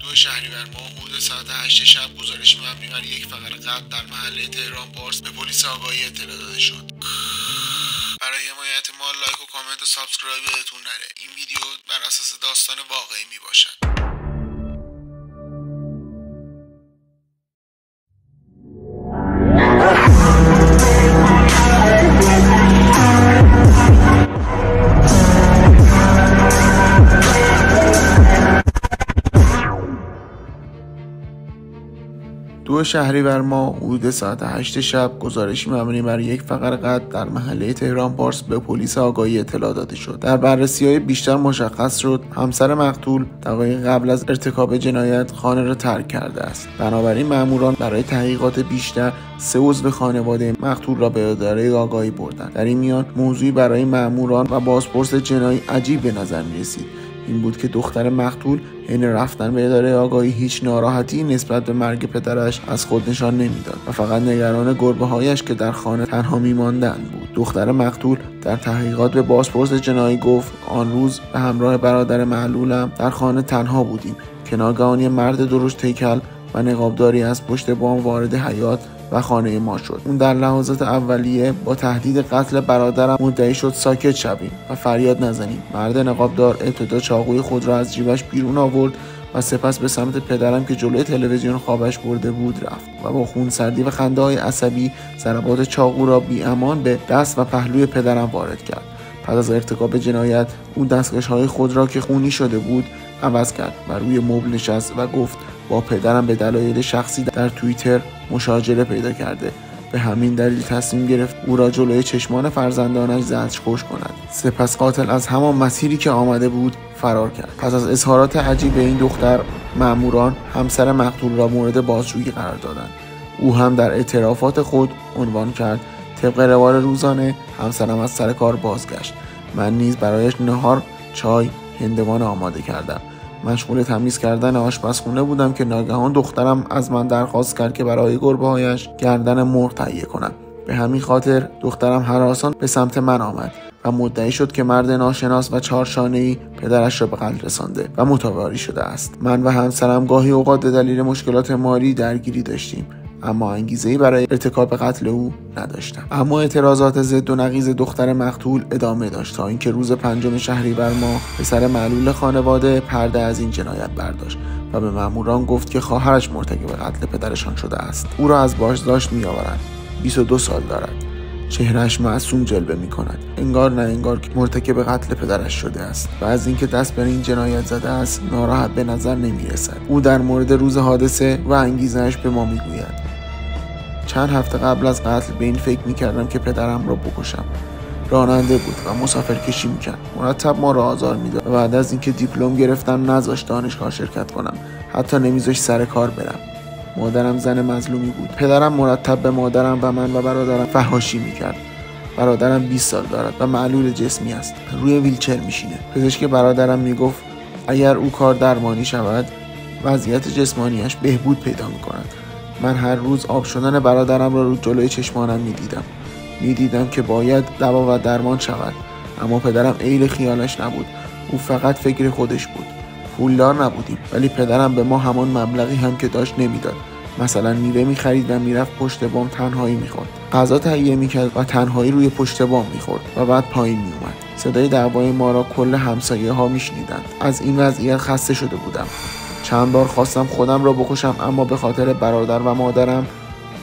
دو شهریور ماه حدود ساعت 8 شب گزارش مبنی بر یک فقر قتل در محله تهران پارس به پلیس آگاهی اطلاع داده شد. برای حمایت ما لایک و کامنت و سابسکرایب یادتون نره. این ویدیو بر اساس داستان واقعی می باشد. دو شهریور ماه حدود ساعت 8 شب گزارشی مبنی بر یک فقر قتل در محله تهران پارس به پلیس آگاهی اطلاع داده شد. در بررسی‌های بیشتر مشخص شد همسر مقتول دقایق قبل از ارتکاب جنایت خانه را ترک کرده است. بنابراین مأموران برای تحقیقات بیشتر 3 عضو خانواده مقتول را به اداره آگاهی بردند. در این میان موضوعی برای مأموران و بازپرس جنایی عجیب به نظر می‌رسید. این بود که دختر مقتول حین رفتن به اداره آگاهی هیچ ناراحتی نسبت به مرگ پدرش از خود نشان نمیداد و فقط نگران گربه‌هایش که در خانه تنها می‌ماندند بود. دختر مقتول در تحقیقات به بازپرس جنایی گفت آن روز به همراه برادر معلولم در خانه تنها بودیم که ناگهان مرد درشت هیکل و نقابداری از پشت بام وارد حیاط و خانه ما شد. اون در لحظات اولیه با تهدید قتل برادرم مدعی شد ساکت شویم و فریاد نزنیم. مرد نقابدار ابتدا چاقوی خود را از جیبش بیرون آورد و سپس به سمت پدرم که جلوی تلویزیون خوابش برده بود رفت و با خونسردی و خنده‌های عصبی ضربات چاقو را بی امان به دست و پهلوی پدرم وارد کرد. پس از ارتکاب جنایت اون دستکش‌های خود را که خونی شده بود عوض کرد و روی مبل نشست و گفت با پدرم به دلایل شخصی در توییتر مشاجره پیدا کرده. به همین دلیل تصمیم گرفت او را جلوی چشمان فرزندانش زجرکش کند. سپس قاتل از همان مسیری که آمده بود فرار کرد. پس از اظهارات عجیب این دختر، مأموران همسر مقتول را مورد بازجویی قرار دادند. او هم در اعترافات خود عنوان کرد طبق روال روزانه همسرم از سر کار بازگشت. من نیز برایش نهار، چای، هندوانه آماده کردم. مشغول تمیز کردن آشپزخونه بودم که ناگهان دخترم از من درخواست کرد که برای گربه‌هایش گردن مرغ تهیه کنم. به همین خاطر دخترم هراسان به سمت من آمد و مدعی شد که مرد ناشناس و 4 شانه‌ای پدرش را به قتل رسانده و متواری شده است. من و همسرم گاهی اوقات به دلیل مشکلات مالی درگیری داشتیم، اما انگیزه‌ای برای ارتکاب قتل او نداشتم. اما اعتراضات ضد و نقیض دختر مقتول ادامه داشت تا اینکه روز 5 شهریور ماه پسر معلول خانواده پرده از این جنایت برداشت و به مأموران گفت که خواهرش مرتکب قتل پدرشان شده است. او را از بازداشت می‌آورند. 22 سال دارد. چهرهش معصوم جلوه می‌کند. انگار نه انگار که مرتکب قتل پدرش شده است و از اینکه دست به این جنایت زده است ناراحت به نظر نمی‌رسد. او در مورد روز حادثه و انگیزه‌اش به ما می‌گوید: چند هفته قبل از قتل به این فکر می‌کردم که پدرم را بکشم. راننده بود و مسافرکشی می‌کرد. مرتب ما را آزار می‌داد و بعد از اینکه دیپلم گرفتم نذاشت دانشگاه شرکت کنم. حتی نمی‌ذاشت سر کار برم. مادرم زن مظلومی بود. پدرم مرتب به مادرم و من و برادرم فحاشی می‌کرد. برادرم 20 سال دارد و معلول جسمی است. روی ویلچر میشینه. پزشک برادرم میگفت اگر او کار درمانی شود وضعیت جسمانیش بهبود پیدا می‌کند. من هر روز آب شدن برادرم را رو جلوی چشمانم میدیدم که باید دوا و درمان شود، اما پدرم ایل خیالش نبود. او فقط فکر خودش بود. پولدار نبودیم ولی پدرم به ما همان مبلغی هم که داشت نمیداد. مثلا میوه میخرید و میرفت پشت بام تنهایی میخورد. غذا تهیه میکرد و تنهایی روی پشت بام میخورد و بعد پایین میومد. صدای دعوای ما را کل همسایه ها میشنیدند. از این وضعیت خسته شده بودم. چند بار خواستم خودم را بکشم، اما به خاطر برادر و مادرم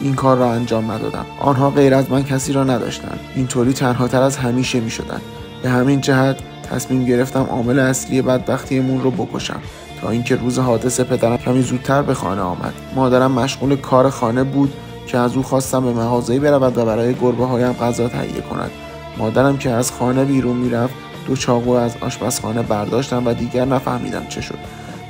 این کار را انجام ندادم. آنها غیر از من کسی را نداشتند. اینطوری تنها تر از همیشه می شدند. به همین جهت تصمیم گرفتم عامل اصلی بدبختیمون رو بکشم تا اینکه روز حادثه پدرم کمی زودتر به خانه آمد. مادرم مشغول کار خانه بود که از او خواستم به مغازه‌ای برود و برای گربه‌هایم غذا تهیه کند. مادرم که از خانه بیرون میرفت 2 چاقو از آشپزخانه برداشتم و دیگر نفهمیدم چه شد.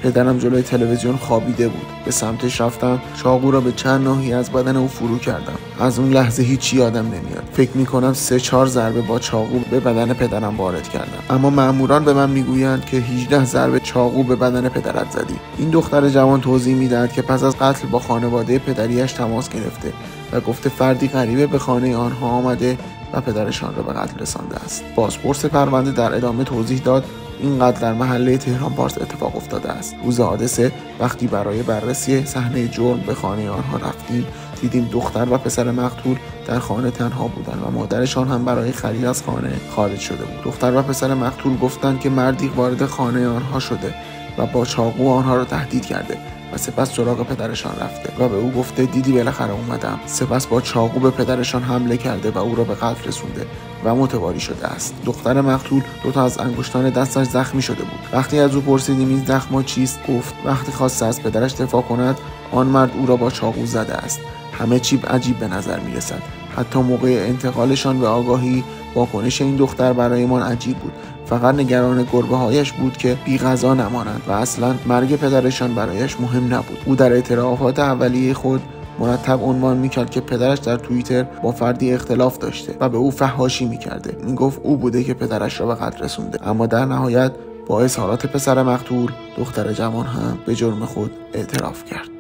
پدرم جلوی تلویزیون خوابیده بود. به سمتش رفتم، چاقو را به چند ناحیه از بدن او فرو کردم. از اون لحظه هیچی یادم نمیاد. فکر میکنم 3-4 ضربه با چاقو به بدن پدرم وارد کردم، اما مأموران به من میگویند که 18 ضربه چاقو به بدن پدرت زدی. این دختر جوان توضیح میدهد که پس از قتل با خانواده پدریش تماس گرفته و گفته فردی غریبه به خانه آنها آمده و پدرشان را به قتل رسانده است. بازپرس پرونده در ادامه توضیح داد اینقدر در محله تهران پارس اتفاق افتاده است. روز حادثه وقتی برای بررسی صحنه جرم به خانه آنها رفتیم، دیدیم دختر و پسر مقتول در خانه تنها بودند و مادرشان هم برای خرید از خانه خارج شده بود. دختر و پسر مقتول گفتند که مردی وارد خانه آنها شده و با چاقو آنها را تهدید کرده و سپس سراغ پدرشان رفته و به او گفته دیدی بالاخره اومدم. سپس با چاقو به پدرشان حمله کرده و او را به قتل رسونده و متواری شده است. دختر مقتول 2 از انگشتان دستش زخمی شده بود. وقتی از او پرسیدیم این زخم‌ها چیست، گفت وقتی خواسته از پدرش دفاع کند آن مرد او را با چاقو زده است. همه چیز عجیب به نظر می رسد. حتی موقع انتقالشان به آگاهی واکنش این دختر برایمان عجیب بود. فقط نگران گربه‌هایش بود که بی غذا نمانند و اصلا مرگ پدرشان برایش مهم نبود. او در اعترافات اولیه خود مرتب عنوان میکرد که پدرش در توییتر با فردی اختلاف داشته و به او فحاشی میکرده. میگفت او بوده که پدرش را به قتل رسونده. اما در نهایت با اظهارات پسر مقتول، دختر جوان هم به جرم خود اعتراف کرد.